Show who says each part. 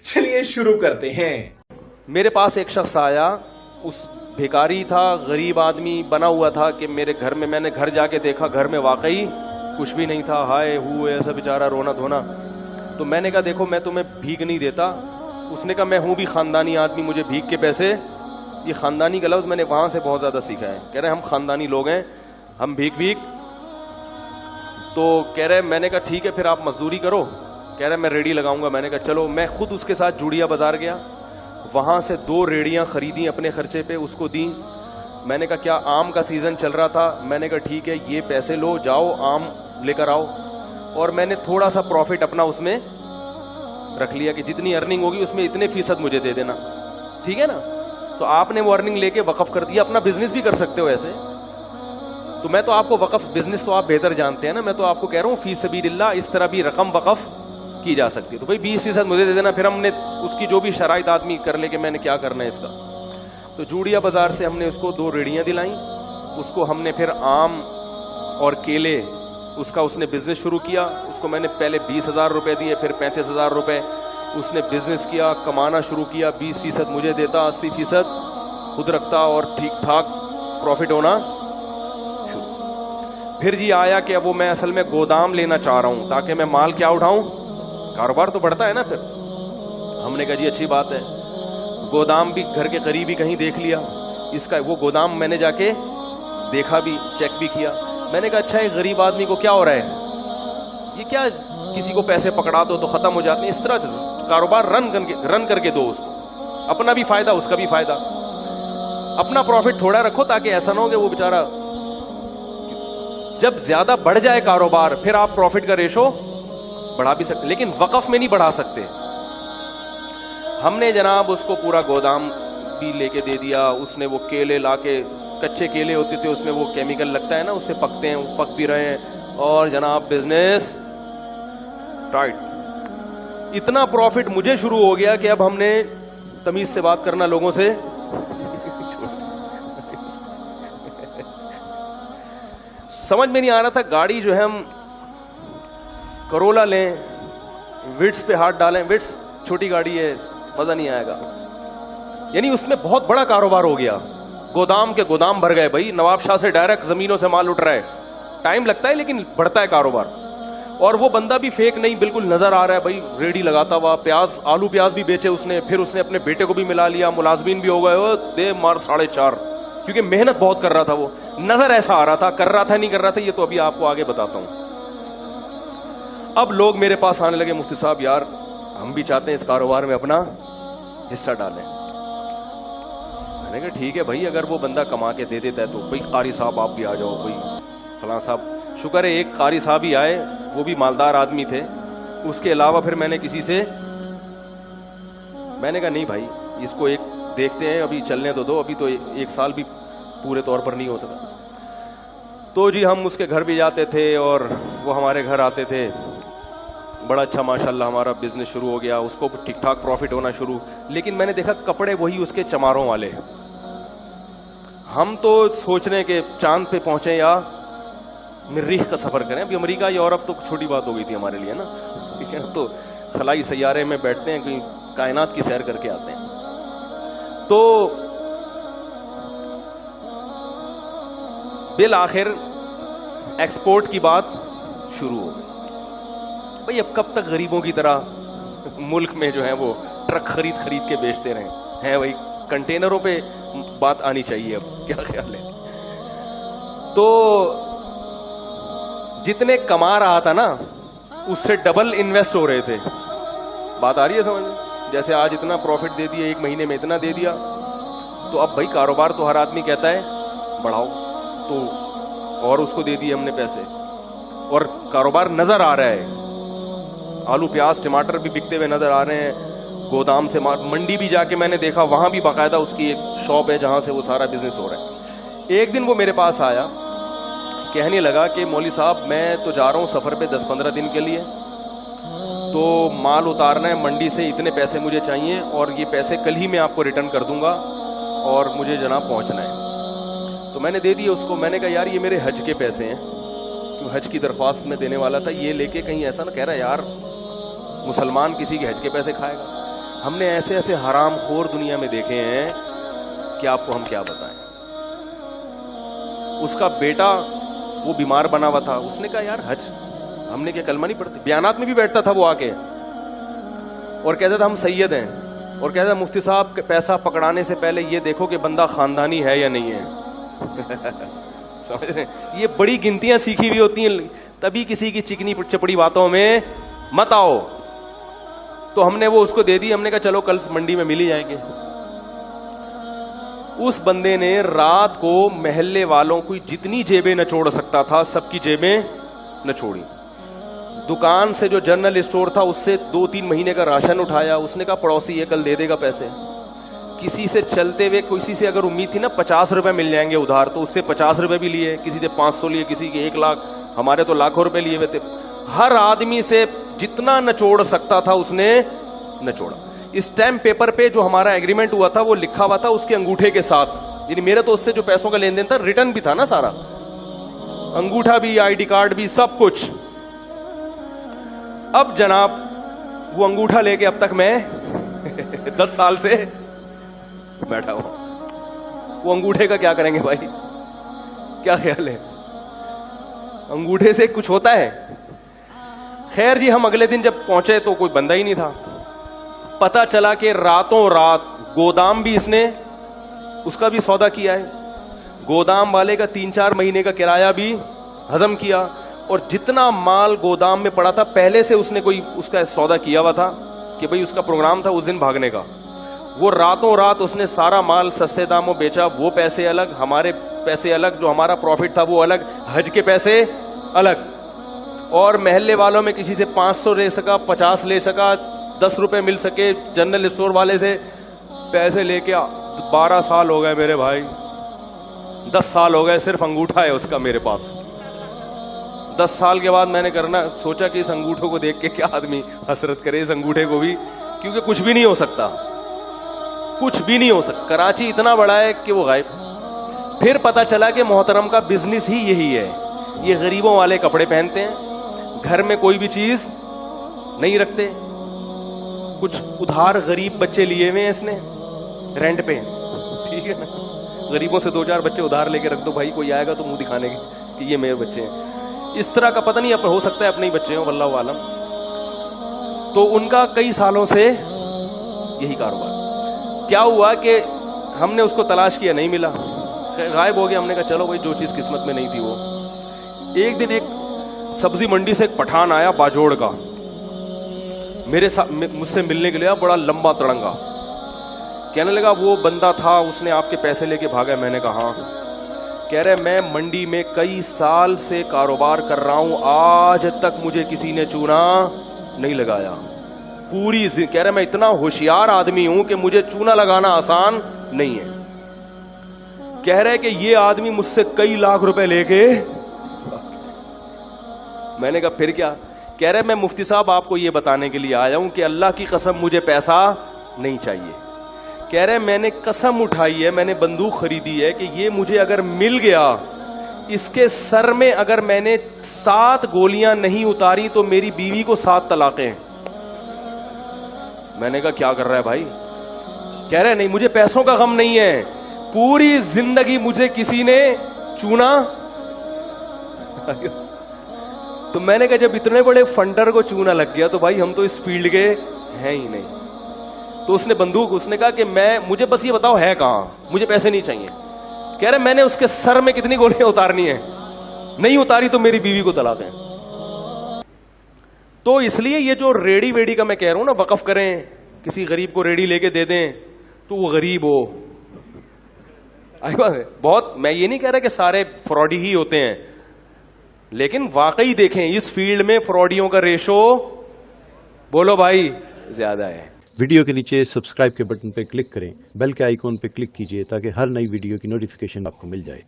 Speaker 1: چلیے شروع کرتے ہیں.
Speaker 2: میرے پاس ایک شخص آیا, اس بھیکاری تھا, غریب آدمی بنا ہوا تھا کہ میرے گھر میں نے گھر جا کے دیکھا, گھر میں واقعی کچھ بھی نہیں تھا, ہائے ہوئے ایسا بیچارہ رونا دھونا. تو میں نے کہا دیکھو میں تمہیں بھیک نہیں دیتا. اس نے کہا میں ہوں بھی خاندانی آدمی, مجھے بھیک کے پیسے. یہ خاندانی کا لفظ میں نے وہاں سے بہت زیادہ سیکھا ہے. کہہ رہے ہم خاندانی لوگ ہیں, ہم بھیک. تو کہہ رہے میں نے کہا ٹھیک ہے پھر آپ مزدوری کرو. کہہ رہے میں ریڑھی لگاؤں گا. میں نے کہا چلو. میں خود اس کے ساتھ جوڑیا بازار گیا, وہاں سے 2 ریڑیاں خریدیں اپنے خرچے پہ, اس کو دیں. میں نے کہا کیا آم کا سیزن چل رہا تھا, میں نے کہا ٹھیک ہے یہ پیسے لو, جاؤ آم لے کر آؤ. اور میں نے تھوڑا سا پروفٹ اپنا اس میں رکھ لیا کہ جتنی ارننگ ہوگی اس میں اتنے فیصد مجھے دے دینا, ٹھیک ہے نا. تو آپ نے وہ ارننگ لے کے وقف کر دیا. اپنا بزنس بھی کر سکتے ہو ایسے. تو میں تو آپ کو وقف بزنس تو آپ بہتر جانتے ہیں نا, میں تو آپ کو کہہ رہا ہوں فی سبیل اللہ اس طرح بھی رقم وقف کی جا سکتی ہے. تو بھائی 20% مجھے دے دینا. پھر ہم نے اس کی جو بھی شرائط آدمی کر لے کہ میں نے کیا کرنا ہے اس کا. تو جوڑیا بازار سے ہم نے اس کو 2 ریڑیاں دلائیں. اس کو ہم نے پھر آم اور کیلے اس کا اس نے بزنس شروع کیا. اس کو میں نے پہلے 20,000 روپے دیے, پھر 35,000 روپے. اس نے بزنس کیا, کمانا شروع کیا, 20% مجھے دیتا, 80% خود رکھتا اور ٹھیک ٹھاک پروفٹ ہونا شروع. پھر جی آیا کہ اب وہ میں اصل میں گودام لینا چاہ رہا ہوں تاکہ میں مال کیا اٹھاؤں, کاروبار تو بڑھتا ہے نا. پھر ہم نے کہا جی اچھی بات ہے. گودام بھی گھر کے قریب ہی کہیں دیکھ لیا. اس کا وہ گودام میں نے جا کے دیکھا بھی, چیک بھی کیا. میں نے کہا اچھا ایک غریب آدمی کو کیا ہو رہا ہے, یہ کیا کسی کو پیسے پکڑا دو تو ختم ہو جاتے ہیں, اس طرح کاروبار رن کر کے دو اس کو, اپنا بھی فائدہ اس کا بھی فائدہ. اپنا پروفٹ تھوڑا رکھو تاکہ ایسا نہ ہو کہ وہ بیچارہ جب زیادہ بڑھ جائے کاروبار پھر آپ پروفٹ کا ریشو بڑھا بھی سکتے, لیکن وقف میں نہیں بڑھا سکتے. ہم نے جناب اس کو پورا گودام بھی لے کے دے دیا. اس نے وہ کیلے لا کے, کچے کیلے ہوتے تھے اس میں وہ کیمیکل لگتا ہے نا, اس سے پکتے ہیں, وہ پک بھی رہے ہیں. اور جناب بزنس ٹائٹ. اتنا پروفٹ مجھے شروع ہو گیا کہ اب ہم نے تمیز سے بات کرنا لوگوں سے سمجھ میں نہیں آ رہا تھا. گاڑی جو ہے ہم کرولا لیں, وٹس پہ ہاتھ ڈالیں, وٹس چھوٹی گاڑی ہے, مزہ نہیں آئے گا. یعنی اس میں بہت بڑا کاروبار ہو گیا. گودام کے گودام بھر گئے بھائی, نواب شاہ سے ڈائریکٹ زمینوں سے مال اٹھ رہا ہے. ٹائم لگتا ہے لیکن بڑھتا ہے کاروبار. اور وہ بندہ بھی فیک نہیں, بالکل نظر آ رہا ہے بھائی, ریڑھی لگاتا ہوا, پیاز آلو پیاز بھی بیچے اس نے. پھر اس نے اپنے بیٹے کو بھی ملا لیا, ملازمین بھی ہو گئے, دے مار 4.5, کیونکہ محنت بہت کر رہا تھا. وہ نظر ایسا آ رہا تھا, کر رہا تھا نہیں کر رہا تھا یہ تو ابھی آپ کو آگے بتاتا ہوں. اب لوگ میرے پاس آنے لگے, مفتی صاحب یار ہم بھی چاہتے ہیں اس کاروبار میں اپنا حصہ ڈالیں. میں نے کہا ٹھیک ہے بھائی, اگر وہ بندہ کما کے دے دیتا ہے تو کوئی قاری صاحب آپ بھی آ جاؤ, کوئی فلاں صاحب. شکر ہے ایک قاری صاحب ہی آئے, وہ بھی مالدار آدمی تھے. اس کے علاوہ پھر میں نے کسی سے, میں نے کہا نہیں بھائی اس کو ایک دیکھتے ہیں, ابھی چلنے تو دو, ابھی تو 1 سال بھی پورے طور پر نہیں ہو سکا. تو جی ہم اس کے گھر بھی جاتے تھے اور وہ ہمارے گھر آتے تھے. بڑا اچھا ماشاءاللہ ہمارا بزنس شروع ہو گیا. اس کو ٹھیک ٹھاک پروفٹ ہونا شروع. لیکن میں نے دیکھا کپڑے وہی اس کے چماروں والے. ہم تو سوچ رہے ہیں کہ چاند پہ پہنچے یا مریخ کا سفر کریں. ابھی امریکہ یورپ تو چھوٹی بات ہو گئی تھی ہمارے لیے نا, ٹھیک ہے, تو خلائی سیارے میں بیٹھتے ہیں, کہیں کائنات کی سیر کر کے آتے ہیں. تو بالآخر ایکسپورٹ کی بات شروع ہو گئی. بھئی اب کب تک غریبوں کی طرح ملک میں جو ہے وہ ٹرک خرید کے بیچتے رہیں ہیں بھائی, کنٹینروں پہ بات آنی چاہیے. اب کیا خیال ہے؟ تو جتنے کما رہا تھا نا اس سے ڈبل انویسٹ ہو رہے تھے. بات آ رہی ہے سمجھ میں؟ جیسے آج اتنا پروفٹ دے دیا, 1 مہینے میں اتنا دے دیا, تو اب بھائی کاروبار تو ہر آدمی کہتا ہے بڑھاؤ, تو اور اس کو دے دیے ہم نے پیسے. اور کاروبار نظر آ رہا ہے, آلو پیاز ٹماٹر بھی بکتے ہوئے نظر آ رہے ہیں. گودام سے منڈی بھی جا کے میں نے دیکھا, وہاں بھی باقاعدہ اس کی ایک شاپ ہے جہاں سے وہ سارا بزنس ہو رہا ہے. ایک دن وہ میرے پاس آیا, کہنے لگا کہ مولوی صاحب میں تو جا رہا ہوں سفر پہ 10-15 دن کے لیے, تو مال اتارنا ہے منڈی سے, اتنے پیسے مجھے چاہیے اور یہ پیسے کل ہی میں آپ کو ریٹرن کر دوں گا اور مجھے جناب پہنچنا ہے. تو میں نے دے دیے اس کو. میں نے کہا یار یہ میرے حج کے پیسے ہیں, کیوں حج کی درخواست میں دینے والا تھا, یہ لے کے کہیں ایسا نہ کہہ رہا یار مسلمان کسی کے حج کے پیسے کھائے گا. ہم نے ایسے ایسے حرام خور دنیا میں دیکھے ہیں کہ آپ کو ہم کیا بتائیں. اس کا بیٹا وہ بیمار بنا ہوا تھا, اس نے کہا یار حج, ہم نے کیا کلمہ نہیں پڑھتے؟ بیانات میں بھی بیٹھتا تھا وہ آ کے اور کہتا تھا ہم سید ہیں, اور کہتا تھا مفتی صاحب پیسہ پکڑانے سے پہلے یہ دیکھو کہ بندہ خاندانی ہے یا نہیں ہے. سمجھ رہے ہیں؟ یہ بڑی گنتیاں سیکھی ہوئی ہوتی ہیں, تبھی کسی کی چکنی چپڑی باتوں میں مت آؤ. تو ہم نے وہ اس کو دے دی, ہم نے کہا چلو کل منڈی میں مل ہی جائیں گے. اس بندے نے رات کو محلے والوں کو جتنی جیبیں نچوڑ سکتا تھا سب کی جیبیں نچوڑی. دکان سے جو جنرل اسٹور تھا اس سے 2-3 مہینے کا راشن اٹھایا. اس نے کہا پڑوسی یہ کل دے دے گا پیسے. کسی سے چلتے ہوئے کسی سے اگر امید تھی نا 50 روپے مل جائیں گے ادھار, تو اس سے 50 روپے بھی لیے, کسی سے 500 لیے, کسی کے 1 لاکھ, ہمارے تو لاکھوں روپے لیے ہوئے تھے. ہر آدمی سے جتنا نچوڑ سکتا تھا اس نے نچوڑا. اسٹیمپ پیپر پہ جو ہمارا ایگریمنٹ ہوا تھا وہ لکھا ہوا تھا اس کے انگوٹھے کے ساتھ, یعنی میرے تو اس سے جو پیسوں کا لین دین تھا ریٹرن بھی تھا نا سارا, انگوٹھا بھی, آئی ڈی کارڈ بھی, سب کچھ. اب جناب وہ انگوٹھا لے کے اب تک میں 10 سال سے بیٹھا ہوں. وہ انگوٹھے کا کیا کریں گے بھائی, کیا خیال ہے؟ انگوٹھے سے کچھ ہوتا ہے؟ خیر جی, ہم اگلے دن جب پہنچے تو کوئی بندہ ہی نہیں تھا. پتا چلا کہ راتوں رات گودام بھی اس نے اس کا بھی سودا کیا ہے, گودام والے کا 3-4 مہینے کا کرایہ بھی ہضم کیا, اور جتنا مال گودام میں پڑا تھا پہلے سے اس نے کوئی اس کا سودا کیا ہوا تھا کہ بھئی اس کا پروگرام تھا اس دن بھاگنے کا. وہ راتوں رات اس نے سارا مال سستے داموں بیچا. وہ پیسے الگ, ہمارے پیسے الگ, جو ہمارا پروفٹ تھا وہ الگ, حج کے پیسے الگ. اور محلے والوں میں کسی سے 500 لے سکا, 50 لے سکا, 10 روپے مل سکے. جنرل اسٹور والے سے پیسے لے کے 12 سال ہو گئے میرے بھائی, 10 سال ہو گئے, صرف انگوٹھا ہے اس کا میرے پاس. 10 سال کے بعد میں نے کرنا سوچا کہ اس انگوٹھوں کو دیکھ کے کیا آدمی حسرت کرے اس انگوٹھے کو بھی, کیونکہ کچھ بھی نہیں ہو سکتا, کچھ بھی نہیں ہو سکتا. کراچی اتنا بڑا ہے کہ وہ غائب. پھر پتا چلا کہ محترم کا بزنس ہی یہی ہے, یہ غریبوں والے کپڑے پہنتے ہیں, گھر میں کوئی بھی چیز نہیں رکھتے. کچھ ادھار غریب بچے لیے ہوئے ہیں اس نے رینٹ پہ, ٹھیک ہے نا, غریبوں سے 2-4 بچے ادھار لے کے رکھ دو بھائی, کوئی آئے گا تو منہ دکھانے کے کہ یہ میرے بچے ہیں. اس طرح کا پتہ نہیں, اب ہو سکتا ہے اپنے ہی بچے ہوں, واللہ عالم. تو ان کا کئی سالوں سے یہی کاروبار. کیا ہوا کہ ہم نے اس کو تلاش کیا, نہیں ملا, غائب ہو گیا. ہم نے کہا چلو بھائی جو چیز قسمت میں نہیں تھی وہ. ایک دن ایک سبزی منڈی سے ایک پٹھان آیا باجوڑ کا, مجھ سے ملنے کے لیے, بڑا لمبا تڑنگا. کہنے لگا وہ بندہ تھا اس نے آپ کے پیسے لے کے بھاگا. میں نے کہا ہاں. کہہ رہے میں منڈی میں کئی سال سے کاروبار کر رہا ہوں, آج تک مجھے کسی نے چونا نہیں لگایا. پوری کہہ رہے میں اتنا ہوشیار آدمی ہوں کہ مجھے چونا لگانا آسان نہیں ہے. کہہ رہے کہ یہ آدمی مجھ سے کئی لاکھ روپے لے کے. میں نے کہا پھر کیا؟ کہہ رہے میں مفتی صاحب آپ کو یہ بتانے کے لیے آیا ہوں کہ اللہ کی قسم مجھے پیسہ نہیں چاہیے. کہہ رہے میں نے قسم اٹھائی ہے, میں نے بندوق خریدی ہے کہ یہ مجھے اگر مل گیا, اس کے سر میں اگر میں نے 7 گولیاں نہیں اتاری تو میری بیوی کو 7 طلاقیں. میں نے کہا کیا کر رہا ہے بھائی؟ کہہ رہے نہیں مجھے پیسوں کا غم نہیں ہے, پوری زندگی مجھے کسی نے چونا. تو میں نے کہا جب اتنے بڑے فنڈر کو چونا لگ گیا تو بھائی ہم تو اس فیلڈ کے ہیں ہی نہیں. تو اس نے بندوق, اس نے کہا کہ مجھے بس یہ بتاؤ ہے کہاں, مجھے پیسے نہیں چاہیے. کہہ رہے میں نے اس کے سر میں کتنی گولیاں اتارنی ہیں, نہیں اتاری تو میری بیوی کو طلاق ہے. تو اس لیے یہ جو ریڑی ویڑی کا میں کہہ رہا ہوں نا, وقف کریں, کسی غریب کو ریڑی لے کے دے دیں تو وہ غریب ہو. بہت, میں یہ نہیں کہہ رہا کہ سارے فراڈی ہی ہوتے ہیں, لیکن واقعی دیکھیں اس فیلڈ میں فراڈیوں کا ریشو بولو بھائی زیادہ ہے.
Speaker 1: ویڈیو کے نیچے سبسکرائب کے بٹن پہ کلک کریں, بیل کے آئیکن پہ کلک کیجئے تاکہ ہر نئی ویڈیو کی نوٹیفیکیشن آپ کو مل جائے.